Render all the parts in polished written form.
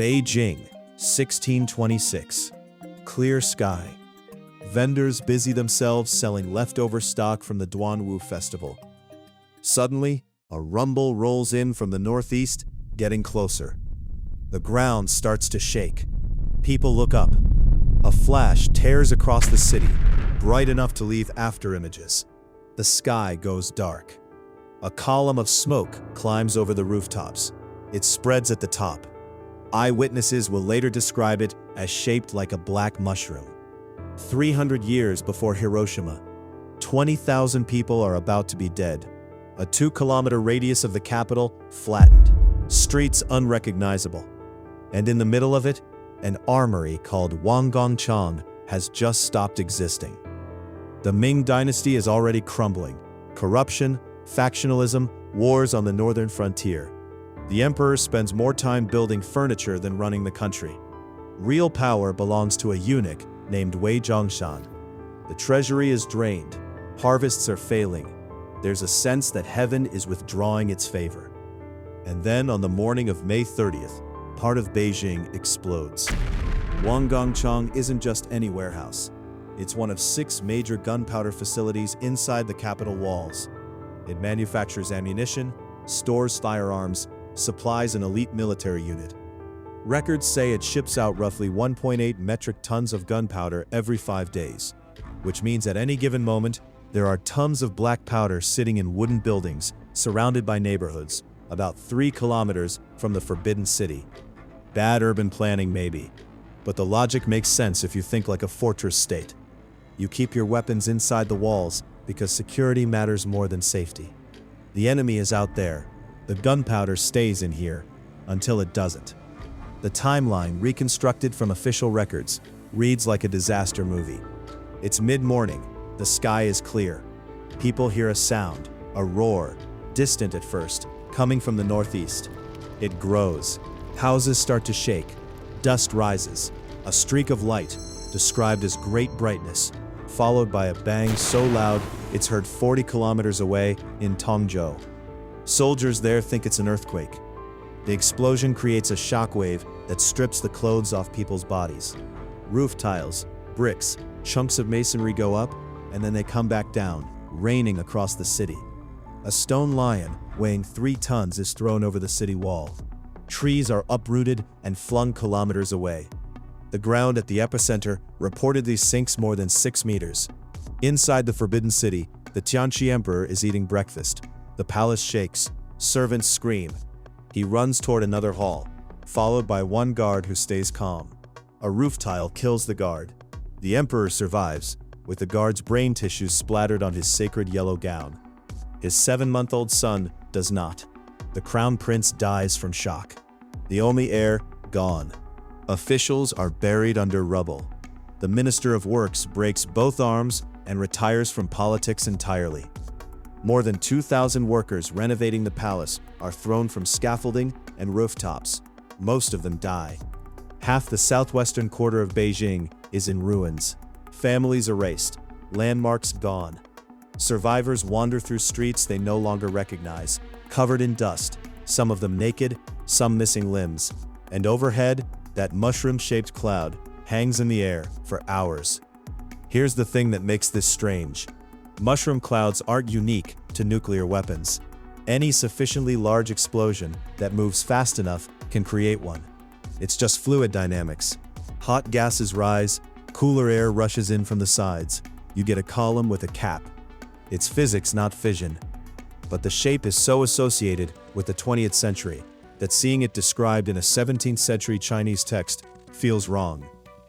Beijing, 1626. Clear sky. Vendors busy themselves selling leftover stock from the Duanwu festival. Suddenly, a rumble rolls in from the northeast, getting closer. The ground starts to shake. People look up. A flash tears across the city, bright enough to leave after images. The sky goes dark. A column of smoke climbs over the rooftops. It spreads at the top. Eyewitnesses will later describe it as shaped like a black mushroom. 300 years before Hiroshima, 20,000 people are about to be dead. A 2-kilometer radius of the capital flattened, streets unrecognizable. And in the middle of it, an armory called Wangongchang has just stopped existing. The Ming Dynasty is already crumbling. Corruption, factionalism, wars on the northern frontier. The emperor spends more time building furniture than running the country. Real power belongs to a eunuch named Wangongchang. The treasury is drained. Harvests are failing. There's a sense that heaven is withdrawing its favor. And then on the morning of May 30th, part of Beijing explodes. Wangongchang isn't just any warehouse. It's one of 6 major gunpowder facilities inside the capital walls. It manufactures ammunition, stores firearms, supplies an elite military unit. Records say it ships out roughly 1.8 metric tons of gunpowder every 5 days, which means at any given moment, there are tons of black powder sitting in wooden buildings surrounded by neighborhoods, about 3 kilometers from the Forbidden City. Bad urban planning maybe, but the logic makes sense if you think like a fortress state. You keep your weapons inside the walls because security matters more than safety. The enemy is out there. The gunpowder stays in here until it doesn't. The timeline, reconstructed from official records, reads like a disaster movie. It's mid-morning. The sky is clear. People hear a sound, a roar, distant at first, coming from the northeast. It grows. Houses start to shake. Dust rises. A streak of light, described as great brightness, followed by a bang so loud it's heard 40 kilometers away in Tongzhou. Soldiers there think it's an earthquake. The explosion creates a shockwave that strips the clothes off people's bodies. Roof tiles, bricks, chunks of masonry go up, and then they come back down, raining across the city. A stone lion weighing 3 tons is thrown over the city wall. Trees are uprooted and flung kilometers away. The ground at the epicenter reportedly sinks more than 6 meters. Inside the Forbidden City, the Tianqi Emperor is eating breakfast. The palace shakes. Servants scream. He runs toward another hall, followed by one guard who stays calm. A roof tile kills the guard. The emperor survives, with the guard's brain tissue splattered on his sacred yellow gown. His 7-month-old son does not. The crown prince dies from shock. The only heir, gone. Officials are buried under rubble. The Minister of Works breaks both arms and retires from politics entirely. More than 2,000 workers renovating the palace are thrown from scaffolding and rooftops. Most of them die. Half the southwestern quarter of Beijing is in ruins. Families erased. Landmarks gone. Survivors wander through streets they no longer recognize, covered in dust, some of them naked, some missing limbs. And overhead, that mushroom-shaped cloud hangs in the air for hours. Here's the thing that makes this strange. Mushroom clouds aren't unique to nuclear weapons. Any sufficiently large explosion that moves fast enough can create one. It's just fluid dynamics. Hot gases rise, cooler air rushes in from the sides. You get a column with a cap. It's physics, not fission. But the shape is so associated with the 20th century that seeing it described in a 17th century Chinese text feels wrong,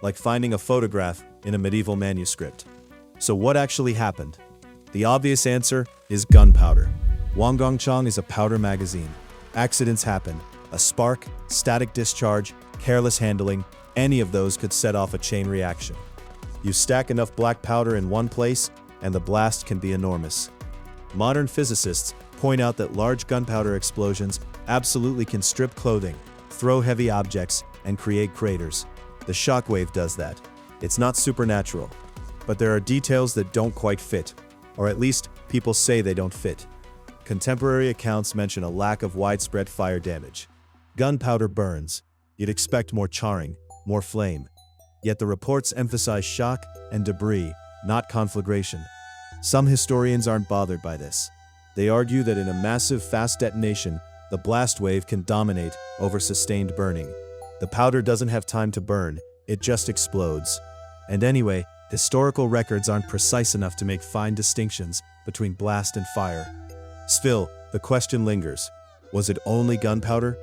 like finding a photograph in a medieval manuscript. So what actually happened? The obvious answer is gunpowder. Wangongchang is a powder magazine. Accidents happen. A spark, static discharge, careless handling, any of those could set off a chain reaction. You stack enough black powder in one place, and the blast can be enormous. Modern physicists point out that large gunpowder explosions absolutely can strip clothing, throw heavy objects, and create craters. The shockwave does that. It's not supernatural, but there are details that don't quite fit, or at least people say they don't fit. Contemporary accounts mention a lack of widespread fire damage. Gunpowder burns. You'd expect more charring, more flame. Yet the reports emphasize shock and debris, not conflagration. Some historians aren't bothered by this. They argue that in a massive, fast detonation, the blast wave can dominate over sustained burning. The powder doesn't have time to burn, it just explodes. And anyway, historical records aren't precise enough to make fine distinctions between blast and fire. Still, the question lingers. Was it only gunpowder?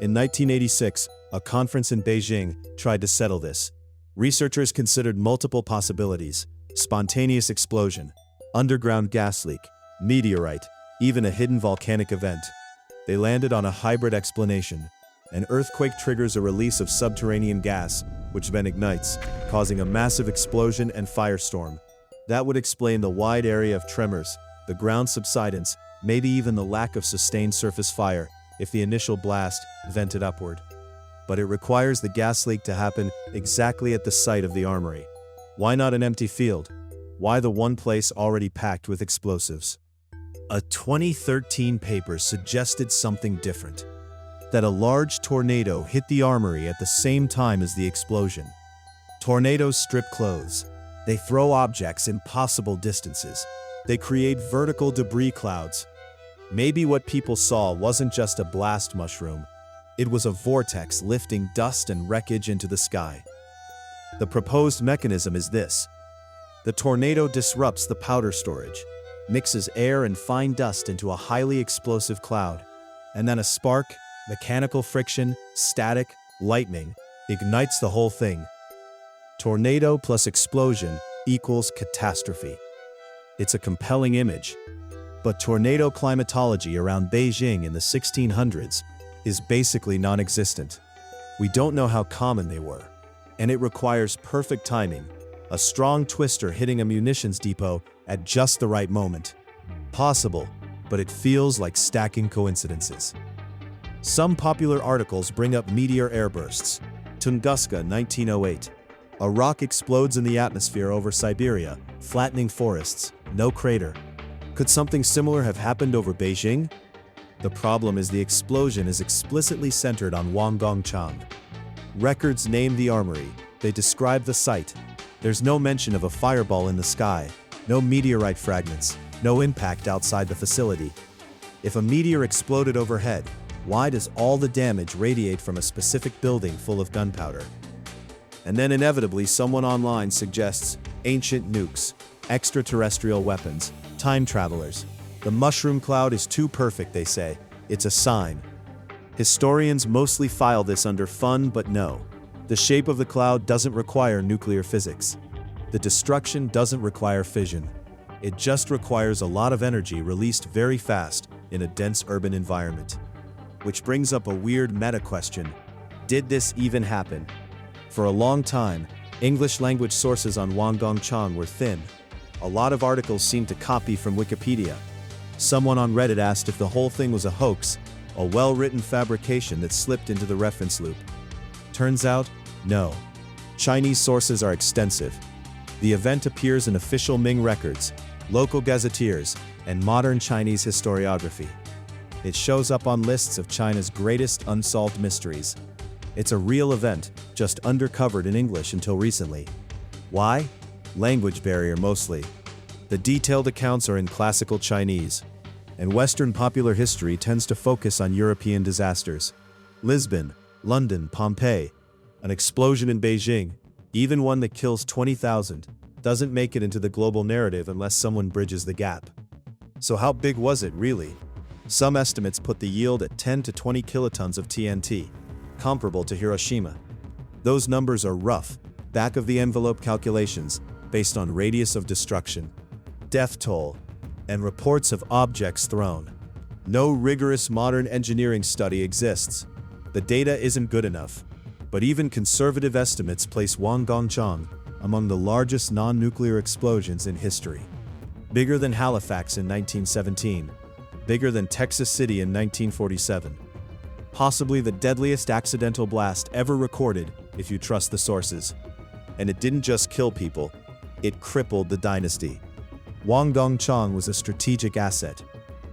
In 1986, a conference in Beijing tried to settle this. Researchers considered multiple possibilities: spontaneous explosion, underground gas leak, meteorite, even a hidden volcanic event. They landed on a hybrid explanation. An earthquake triggers a release of subterranean gas, which then ignites, causing a massive explosion and firestorm. That would explain the wide area of tremors, the ground subsidence, maybe even the lack of sustained surface fire if the initial blast vented upward. But it requires the gas leak to happen exactly at the site of the armory. Why not an empty field? Why the one place already packed with explosives? A 2013 paper suggested something different. That a large tornado hit the armory at the same time as the explosion. Tornadoes strip clothes. They throw objects impossible distances. They create vertical debris clouds. Maybe what people saw wasn't just a blast mushroom. It was a vortex lifting dust and wreckage into the sky. The proposed mechanism is this. The tornado disrupts the powder storage, mixes air and fine dust into a highly explosive cloud, and then a spark, mechanical friction, static, lightning, ignites the whole thing. Tornado plus explosion equals catastrophe. It's a compelling image. But tornado climatology around Beijing in the 1600s is basically non-existent. We don't know how common they were. And it requires perfect timing, a strong twister hitting a munitions depot at just the right moment. Possible, but it feels like stacking coincidences. Some popular articles bring up meteor airbursts. Tunguska, 1908. A rock explodes in the atmosphere over Siberia, flattening forests, no crater. Could something similar have happened over Beijing? The problem is the explosion is explicitly centered on Wangongchang. Records name the armory, they describe the site. There's no mention of a fireball in the sky, no meteorite fragments, no impact outside the facility. If a meteor exploded overhead, why does all the damage radiate from a specific building full of gunpowder? And then inevitably someone online suggests ancient nukes, extraterrestrial weapons, time travelers. The mushroom cloud is too perfect, they say. It's a sign. Historians mostly file this under fun, but no. The shape of the cloud doesn't require nuclear physics. The destruction doesn't require fission. It just requires a lot of energy released very fast in a dense urban environment. Which brings up a weird meta question. Did this even happen? For a long time, English language sources on Wangongchang were thin. A lot of articles seemed to copy from Wikipedia. Someone on Reddit asked if the whole thing was a hoax, a well-written fabrication that slipped into the reference loop. Turns out, no. Chinese sources are extensive. The event appears in official Ming records, local gazetteers, and modern Chinese historiography. It shows up on lists of China's greatest unsolved mysteries. It's a real event, just undercovered in English until recently. Why? Language barrier mostly. The detailed accounts are in classical Chinese, and Western popular history tends to focus on European disasters. Lisbon, London, Pompeii, an explosion in Beijing, even one that kills 20,000, doesn't make it into the global narrative unless someone bridges the gap. So how big was it really? Some estimates put the yield at 10 to 20 kilotons of TNT, comparable to Hiroshima. Those numbers are rough, back-of-the-envelope calculations based on radius of destruction, death toll, and reports of objects thrown. No rigorous modern engineering study exists. The data isn't good enough, but even conservative estimates place Wangongchang among the largest non-nuclear explosions in history. Bigger than Halifax in 1917, bigger than Texas City in 1947. Possibly the deadliest accidental blast ever recorded if you trust the sources. And it didn't just kill people, it crippled the dynasty. Wangongchang was a strategic asset.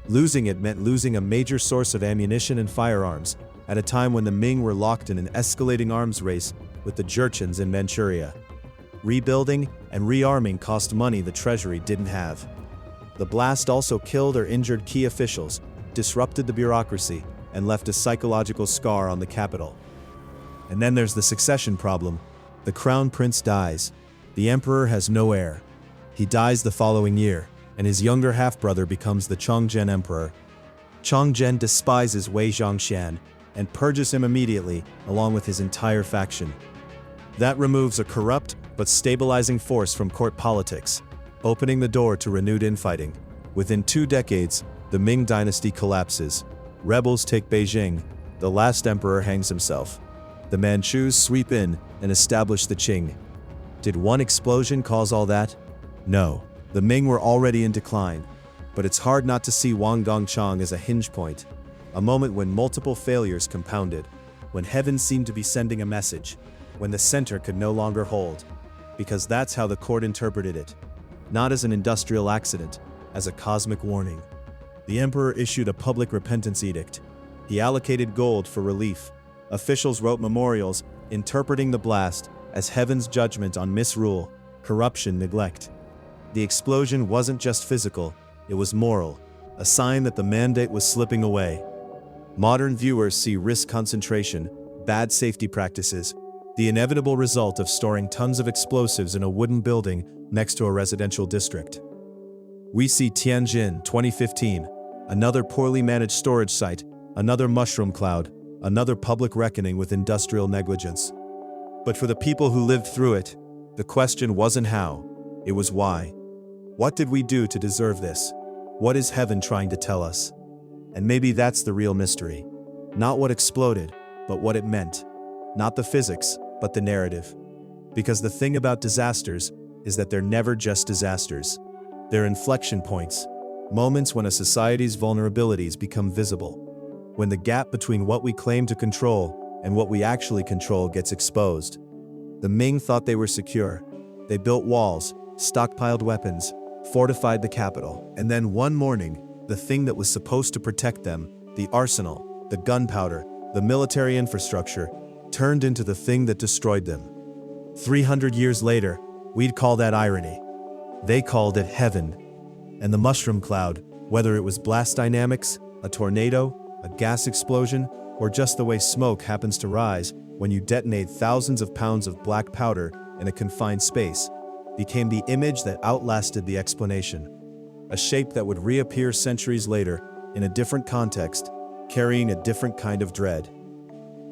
Losing it meant losing a major source of ammunition and firearms, at a time when the Ming were locked in an escalating arms race with the Jurchens in Manchuria. Rebuilding and rearming cost money the treasury didn't have. The blast also killed or injured key officials, disrupted the bureaucracy, and left a psychological scar on the capital. And then there's the succession problem. The crown prince dies. The emperor has no heir. He dies the following year, and his younger half-brother becomes the Chongzhen emperor. Chongzhen despises Wangongchang and purges him immediately, along with his entire faction. That removes a corrupt but stabilizing force from court politics, opening the door to renewed infighting. Within 2 decades, the Ming dynasty collapses. Rebels take Beijing. The last emperor hangs himself. The Manchus sweep in and establish the Qing. Did one explosion cause all that? No. The Ming were already in decline. But it's hard not to see Wangongchang as a hinge point, a moment when multiple failures compounded, when heaven seemed to be sending a message, when the center could no longer hold. Because that's how the court interpreted it. Not as an industrial accident, as a cosmic warning. The emperor issued a public repentance edict. He allocated gold for relief. Officials wrote memorials interpreting the blast as heaven's judgment on misrule, corruption, neglect. The explosion wasn't just physical, it was moral, a sign that the mandate was slipping away. Modern viewers see risk concentration, bad safety practices, the inevitable result of storing tons of explosives in a wooden building next to a residential district. We see Tianjin 2015, another poorly managed storage site, another mushroom cloud, another public reckoning with industrial negligence. But for the people who lived through it, the question wasn't how, it was why. What did we do to deserve this? What is heaven trying to tell us? And maybe that's the real mystery. Not what exploded, but what it meant. Not the physics, but the narrative. Because the thing about disasters is that they're never just disasters. They're inflection points, moments when a society's vulnerabilities become visible. When the gap between what we claim to control and what we actually control gets exposed. The Ming thought they were secure. They built walls, stockpiled weapons, fortified the capital, and then one morning, the thing that was supposed to protect them, the arsenal, the gunpowder, the military infrastructure, turned into the thing that destroyed them. 300 years later, we'd call that irony. They called it heaven. And the mushroom cloud, whether it was blast dynamics, a tornado, a gas explosion, or just the way smoke happens to rise when you detonate thousands of pounds of black powder in a confined space, became the image that outlasted the explanation. A shape that would reappear centuries later in a different context, carrying a different kind of dread.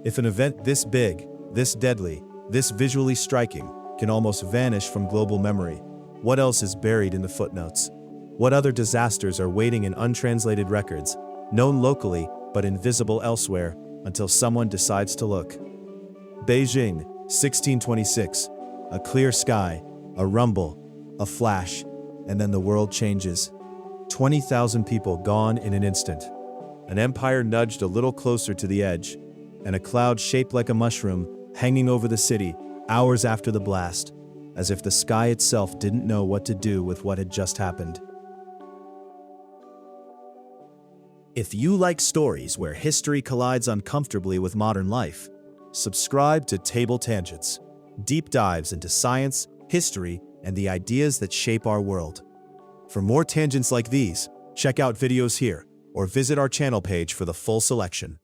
If an event this big, this deadly, this visually striking, can almost vanish from global memory, what else is buried in the footnotes? What other disasters are waiting in untranslated records, known locally but invisible elsewhere, until someone decides to look? Beijing, 1626. A clear sky, a rumble, a flash, and then the world changes. 20,000 people gone in an instant. An empire nudged a little closer to the edge, and a cloud shaped like a mushroom hanging over the city hours after the blast, as if the sky itself didn't know what to do with what had just happened. If you like stories where history collides uncomfortably with modern life, subscribe to Table Tangents, deep dives into science, history, and the ideas that shape our world. For more tangents like these, check out videos here or visit our channel page for the full selection.